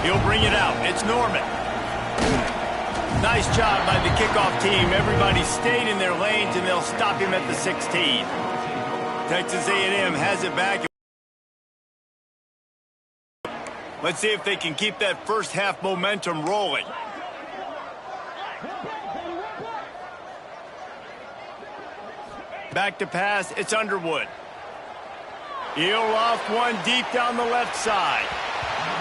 He'll bring it out. It's Norman. Nice job by the kickoff team. Everybody stayed in their lanes, and they'll stop him at the 16. Texas A&M has it back. Let's see if they can keep that first half momentum rolling. Back to pass. It's Underwood. He'll loft one deep down the left side.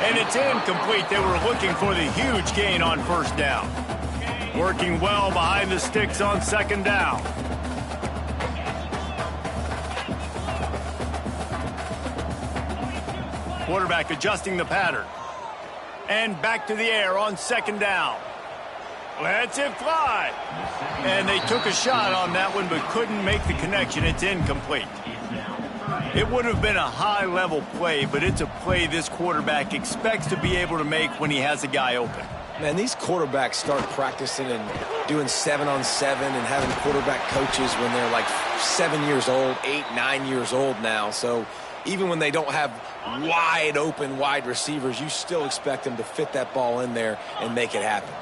And it's incomplete. They were looking for the huge gain on first down. Working well behind the sticks on second down. Quarterback adjusting the pattern. And back to the air on second down. Lets it fly. And they took a shot on that one but couldn't make the connection. It's incomplete. It would have been a high-level play, but it's a play this quarterback expects to be able to make when he has a guy open. Man, these quarterbacks start practicing and doing 7-on-7 and having quarterback coaches when they're like 7 years old, 8, 9 years old now. So even when they don't have wide open wide receivers, you still expect them to fit that ball in there and make it happen.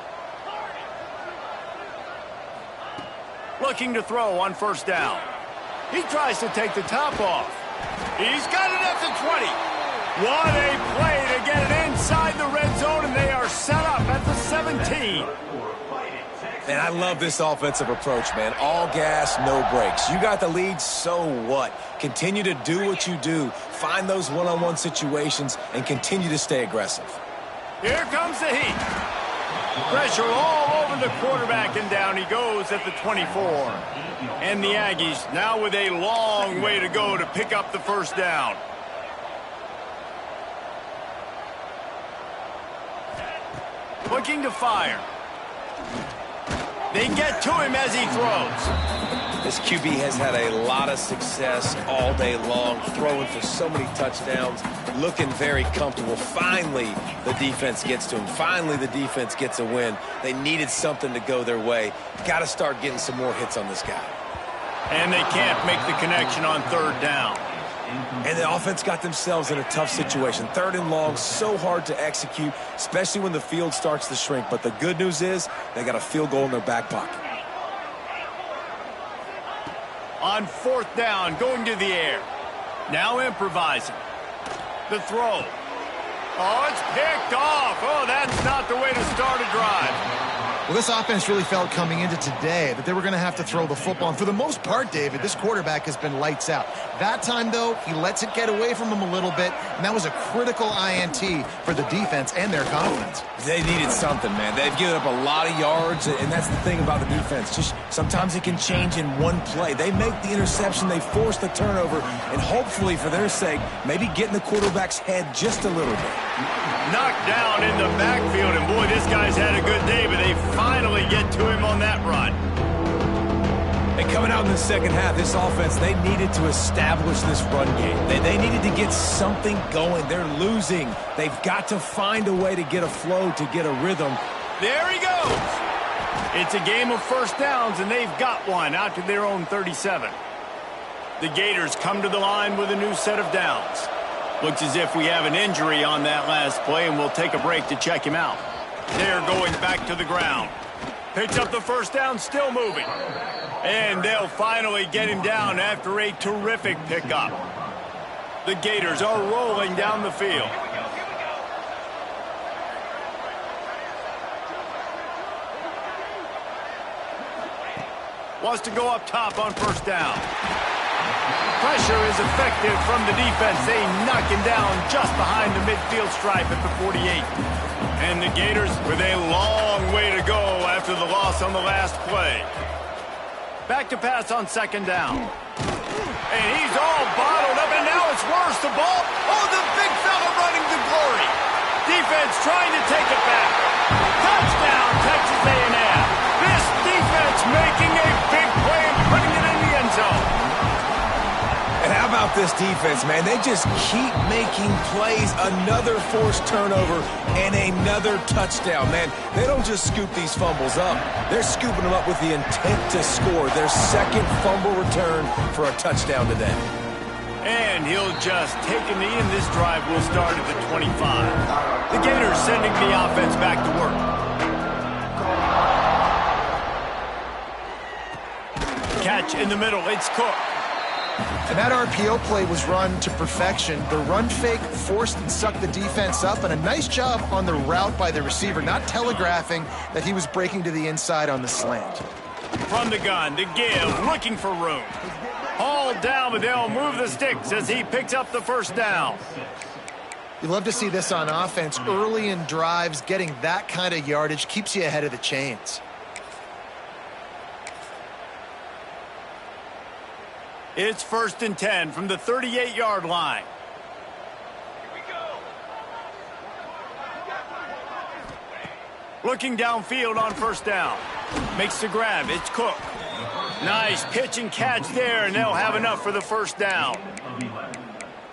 Looking to throw on first down. He tries to take the top off. He's got it at the 20. What a play to get it inside the red zone, and they are set up at the 17. Man, I love this offensive approach, man. All gas, no brakes. You got the lead, so what? Continue to do what you do. Find those one-on-one situations and continue to stay aggressive. Here comes the heat. Pressure all over the quarterback, and down he goes at the 24. And the Aggies now with a long way to go to pick up the first down. Looking to fire. They get to him as he throws. This QB has had a lot of success all day long, throwing for so many touchdowns, looking very comfortable. Finally, the defense gets to him. Finally, the defense gets a win. They needed something to go their way. Got to start getting some more hits on this guy. And they can't make the connection on third down. And the offense got themselves in a tough situation. Third and long, so hard to execute, especially when the field starts to shrink. But the good news is they got a field goal in their back pocket. On fourth down, going to the air. Now improvising. The throw. Oh, it's picked off. Oh, that's not the way to start a drive. Well, this offense really felt coming into today that they were going to have to throw the football. And for the most part, David, this quarterback has been lights out. That time, though, he lets it get away from him a little bit, and that was a critical INT for the defense and their confidence. They needed something, man. They've given up a lot of yards, and that's the thing about the defense. Just sometimes it can change in one play. They make the interception, they force the turnover, and hopefully, for their sake, maybe get in the quarterback's head just a little bit. Knocked down in the backfield, and boy, this guy's had a good day, but they finally get to him on that run. And coming out in the second half, this offense, they needed to establish this run game. They needed to get something going. They're losing. They've got to find a way to get a flow, to get a rhythm. There he goes. It's a game of first downs, and they've got one out to their own 37. The Gators come to the line with a new set of downs. Looks as if we have an injury on that last play, and we'll take a break to check him out. They're going back to the ground. Picks up the first down, still moving. And they'll finally get him down after a terrific pickup. The Gators are rolling down the field. Wants to go up top on first down. Pressure is effective from the defense. They knock him down just behind the midfield stripe at the 48. And the Gators with a long way to go after the loss on the last play. Back to pass on second down. And he's all bottled up, and now it's worse. The ball, oh, the big fella running to glory. Defense trying to take it back. Touchdown, Texas A&M. This defense making a big play and putting it in the end zone. And how about this defense, man? They just keep making plays. Another forced turnover and another touchdown, man. They don't just scoop these fumbles up. They're scooping them up with the intent to score. Their second fumble return for a touchdown today. And he'll just take a knee, and this drive will start at the 25. The Gators sending the offense back to work. Catch in the middle. It's Cook. And that RPO play was run to perfection. The run fake forced and sucked the defense up, and a nice job on the route by the receiver, not telegraphing that he was breaking to the inside on the slant. From the gun, the give, looking for room. Hauled down, but they'll move the sticks as he picks up the first down. You love to see this on offense. Early in drives, getting that kind of yardage keeps you ahead of the chains. It's 1st and 10 from the 38-yard line. Looking downfield on first down. Makes the grab. It's Cook. Nice pitch and catch there, and they'll have enough for the first down.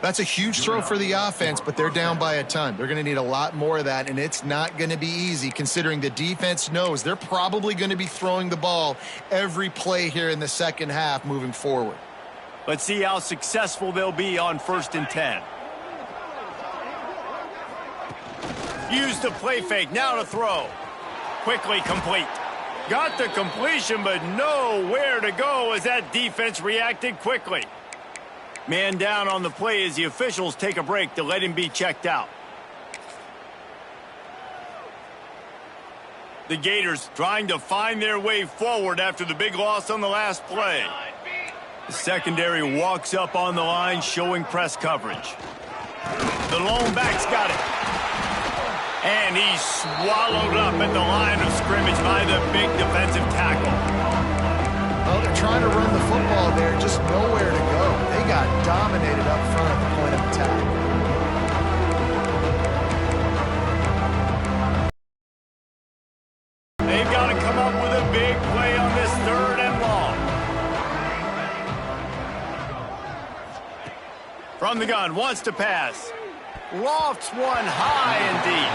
That's a huge throw for the offense, but they're down by a ton. They're going to need a lot more of that, and it's not going to be easy considering the defense knows they're probably going to be throwing the ball every play here in the second half moving forward. Let's see how successful they'll be on 1st and 10. Use the play fake. Now to throw. Quickly complete. Got the completion, but nowhere to go as that defense reacted quickly. Man down on the play as the officials take a break to let him be checked out. The Gators trying to find their way forward after the big loss on the last play. The secondary walks up on the line, showing press coverage. The lone back's got it. And he's swallowed up at the line of scrimmage by the big defensive tackle. Well, they're trying to run the football there, just nowhere to go. They got dominated up front at the point of attack. They've got to come up with a big play on this 3rd and long. From the gun, wants to pass. Lofts one high and deep.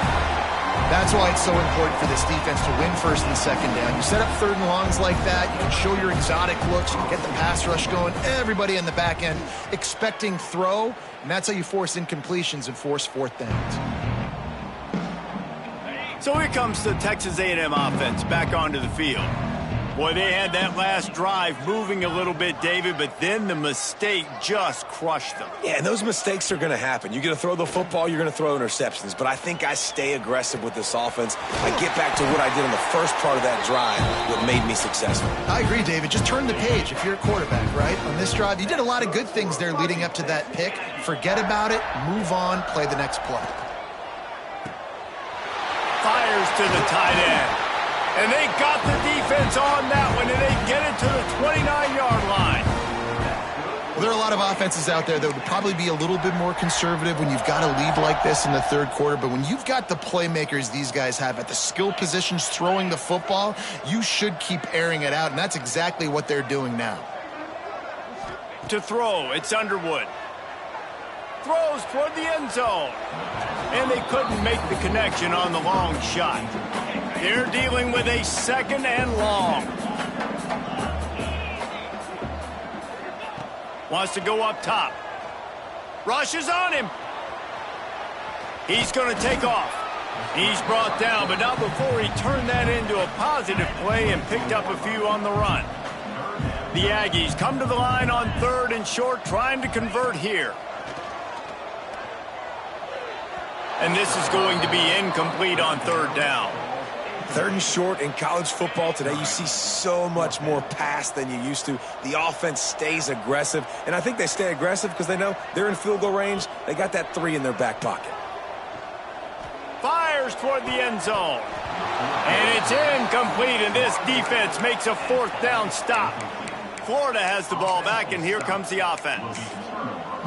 That's why it's so important for this defense to win 1st and 2nd down. You set up 3rd and longs like that, you can show your exotic looks, you can get the pass rush going, everybody in the back end expecting throw, and that's how you force incompletions and force 4th downs. So here comes the Texas A&M offense back onto the field. Boy, they had that last drive moving a little bit, David, but then the mistake just crushed them. Yeah, and those mistakes are going to happen. You're going to throw the football, you're going to throw interceptions, but I think I stay aggressive with this offense. I get back to what I did on the first part of that drive, what made me successful. I agree, David. Just turn the page if you're a quarterback, right? On this drive, you did a lot of good things there leading up to that pick. Forget about it, move on, play the next play. Fires to the tight end. And they got the defense on that one, and they get it to the 29-yard line. Well, there are a lot of offenses out there that would probably be a little bit more conservative when you've got a lead like this in the 3rd quarter, but when you've got the playmakers these guys have at the skill positions throwing the football, you should keep airing it out, and that's exactly what they're doing now. To throw, it's Underwood. Throws toward the end zone. And they couldn't make the connection on the long shot. They're dealing with a 2nd and long. Wants to go up top. Rushes on him. He's going to take off. He's brought down, but not before he turned that into a positive play and picked up a few on the run. The Aggies come to the line on 3rd and short, trying to convert here. And this is going to be incomplete on 3rd down. 3rd and short in college football today, you see so much more pass than you used to. The offense stays aggressive, and I think they stay aggressive because they know they're in field goal range. They got that 3 in their back pocket. Fires toward the end zone. And it's incomplete, and this defense makes a 4th down stop. Florida has the ball back, and here comes the offense.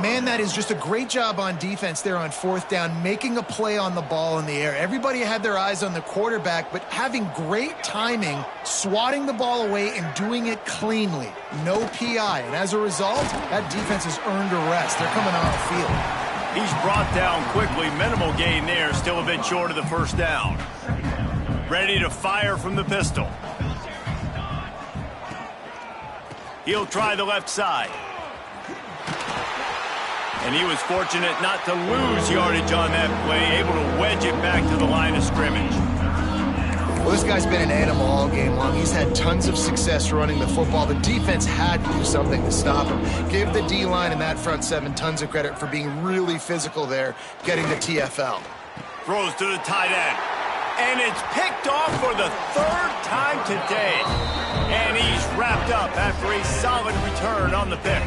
Man, that is just a great job on defense there on 4th down, making a play on the ball in the air. Everybody had their eyes on the quarterback, but having great timing, swatting the ball away and doing it cleanly. No PI, and as a result, that defense has earned a rest. They're coming on the field. He's brought down quickly. Minimal gain there, still a bit short of the 1st down. Ready to fire from the pistol. He'll try the left side. And he was fortunate not to lose yardage on that play, able to wedge it back to the line of scrimmage. Well, this guy's been an animal all game long. He's had tons of success running the football. The defense had to do something to stop him. Give the D-line and that front seven tons of credit for being really physical there, getting the TFL. Throws to the tight end. And it's picked off for the third time today. And he's wrapped up after a solid return on the pick.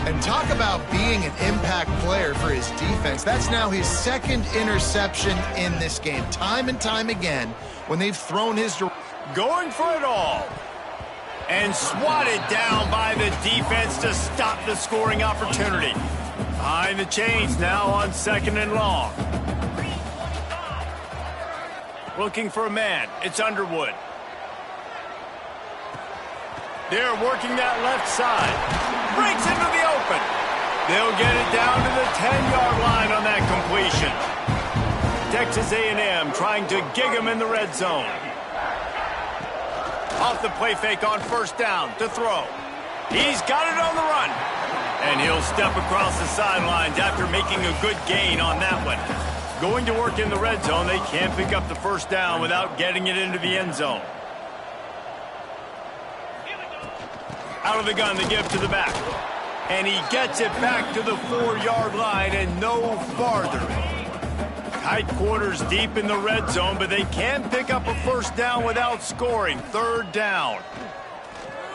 And talk about being an impact player for his defense. That's now his second interception in this game. Time and time again, when they've thrown his direction. Going for it all. And swatted down by the defense to stop the scoring opportunity. Behind the chains now on 2nd and long. Looking for a man. It's Underwood. They're working that left side. Breaks into the open. They'll get it down to the 10-yard line on that completion. Texas A&M trying to gig him in the red zone. Off the play fake on 1st down to throw. He's got it on the run. And he'll step across the sidelines after making a good gain on that one. Going to work in the red zone, they can't pick up the 1st down without getting it into the end zone. Out of the gun, they give to the back. And he gets it back to the 4-yard line and no farther. Tight quarters deep in the red zone, but they can pick up a 1st down without scoring. 3rd down.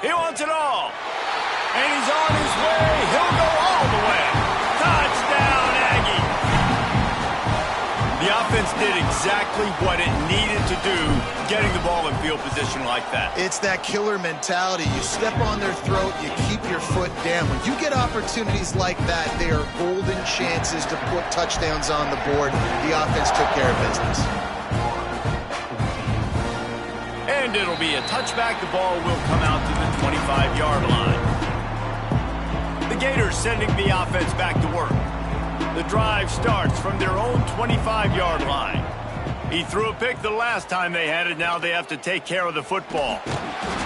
He wants it all. And he's on his way. He'll go all the way. Touchdown, Aggie. The offense did exactly what it needed to do, getting the ball in field position like that. It's that killer mentality. You step on their throat, you keep your foot down. When you get opportunities like that, they are golden chances to put touchdowns on the board. The offense took care of business. And it'll be a touchback. The ball will come out to the 25-yard line. The Gators sending the offense back to work. The drive starts from their own 25-yard line. He threw a pick the last time they had it. Now they have to take care of the football.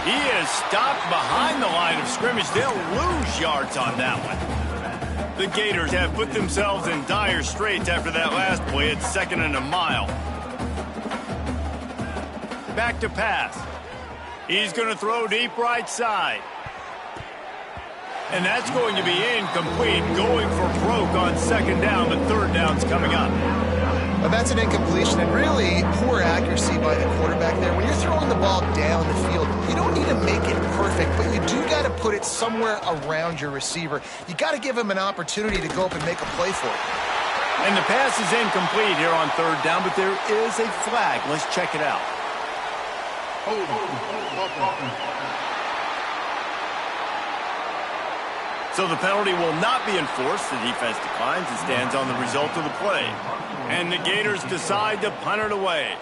He is stopped behind the line of scrimmage. They'll lose yards on that one. The Gators have put themselves in dire straits after that last play. It's 2nd and a mile. Back to pass. He's going to throw deep right side. And that's going to be incomplete, going for broke on 2nd down, but 3rd down's coming up. But that's an incompletion, and really poor accuracy by the quarterback there. When you're throwing the ball down the field, you don't need to make it perfect, but you do got to put it somewhere around your receiver. You got to give him an opportunity to go up and make a play for it. And the pass is incomplete here on 3rd down, but there is a flag. Let's check it out. So the penalty will not be enforced. The defense declines and stands on the result of the play. And the Gators decide to punt it away.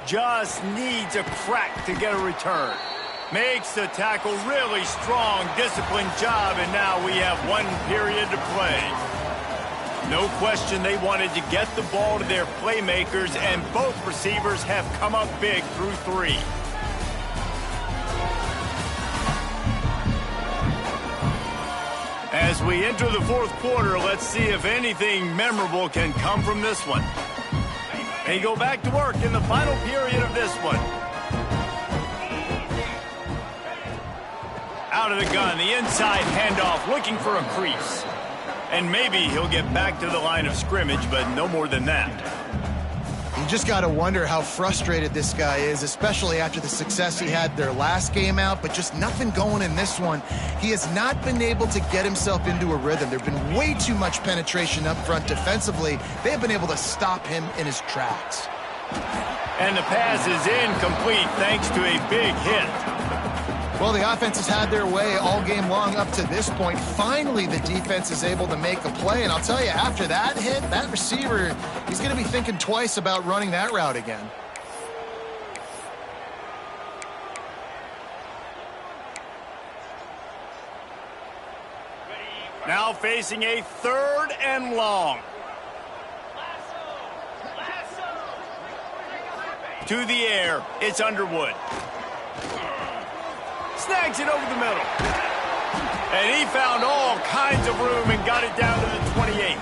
Just needs a crack to get a return. Makes the tackle really strong, disciplined job, and now we have 1 period to play. No question they wanted to get the ball to their playmakers, and both receivers have come up big through 3. As we enter the 4th quarter, let's see if anything memorable can come from this one. They go back to work in the final period of this one. Out of the gun, the inside handoff, looking for a crease. And maybe he'll get back to the line of scrimmage, but no more than that. You just got to wonder how frustrated this guy is, especially after the success he had their last game out, but just nothing going in this one. He has not been able to get himself into a rhythm. There's been way too much penetration up front defensively. They have been able to stop him in his tracks. And the pass is incomplete thanks to a big hit. Well, the offense has had their way all game long up to this point. Finally, the defense is able to make a play. And I'll tell you, after that hit, that receiver, he's going to be thinking twice about running that route again. Now facing a 3rd and long. To the air, it's Underwood. snags it over the middle. And he found all kinds of room and got it down to the 28.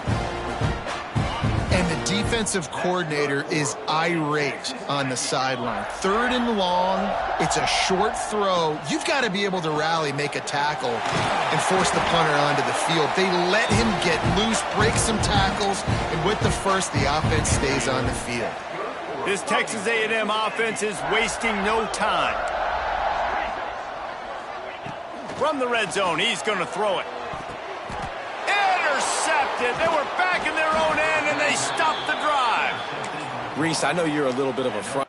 And the defensive coordinator is irate on the sideline. 3rd and long, it's a short throw. You've got to be able to rally, make a tackle, and force the punter onto the field. They let him get loose, break some tackles, and with the first, the offense stays on the field. This Texas A&M offense is wasting no time. From the red zone, he's going to throw it. Intercepted. They were back in their own end, and they stopped the drive. Reese, I know you're a little bit of a front.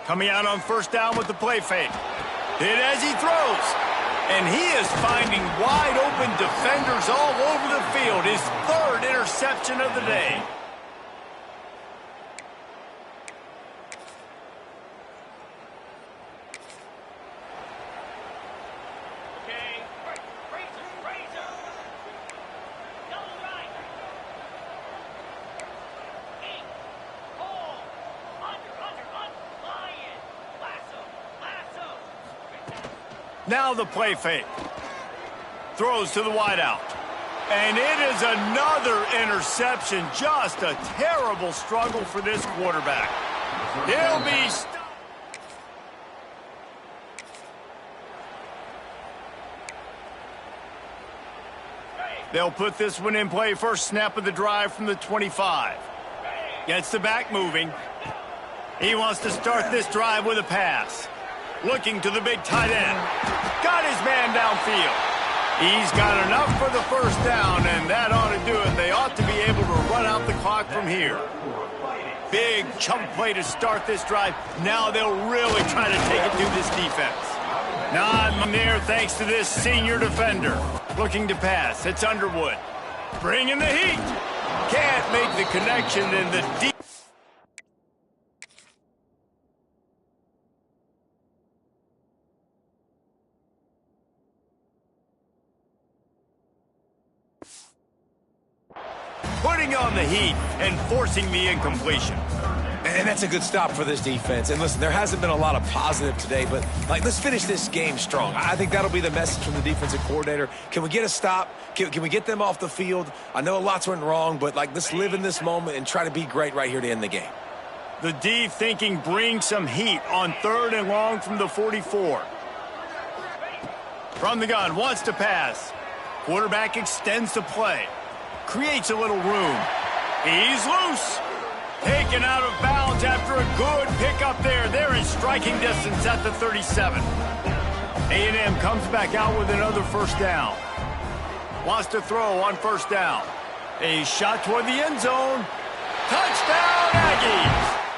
Coming out on first down with the play fake. Hit as he throws. And he is finding wide open defenders all over the field. His 3rd interception of the day. Now the play fake. Throws to the wideout. And it is another interception. Just a terrible struggle for this quarterback. He'll be stopped. They'll put this one in play. First snap of the drive from the 25. Gets the back moving. He wants to start this drive with a pass. Looking to the big tight end. Got his man downfield. He's got enough for the first down, and that ought to do it. They ought to be able to run out the clock from here. Big chunk play to start this drive. Now they'll really try to take it to this defense. Not near thanks to this senior defender. Looking to pass. It's Underwood. Bringing the heat. Can't make the connection in the deep. Putting on the heat and forcing the incompletion. And that's a good stop for this defense. And listen, there hasn't been a lot of positive today, but let's finish this game strong. I think that'll be the message from the defensive coordinator. Can we get a stop? Can we get them off the field? I know lots went wrong, but let's live in this moment and try to be great right here to end the game. The D thinking bring some heat on 3rd and long from the 44. From the gun, wants to pass. Quarterback extends the play. Creates a little room. He's loose. Taken out of bounds after a good pickup there. They're in striking distance at the 37. A&M comes back out with another first down. Wants to throw on first down. A shot toward the end zone. Touchdown, Aggies!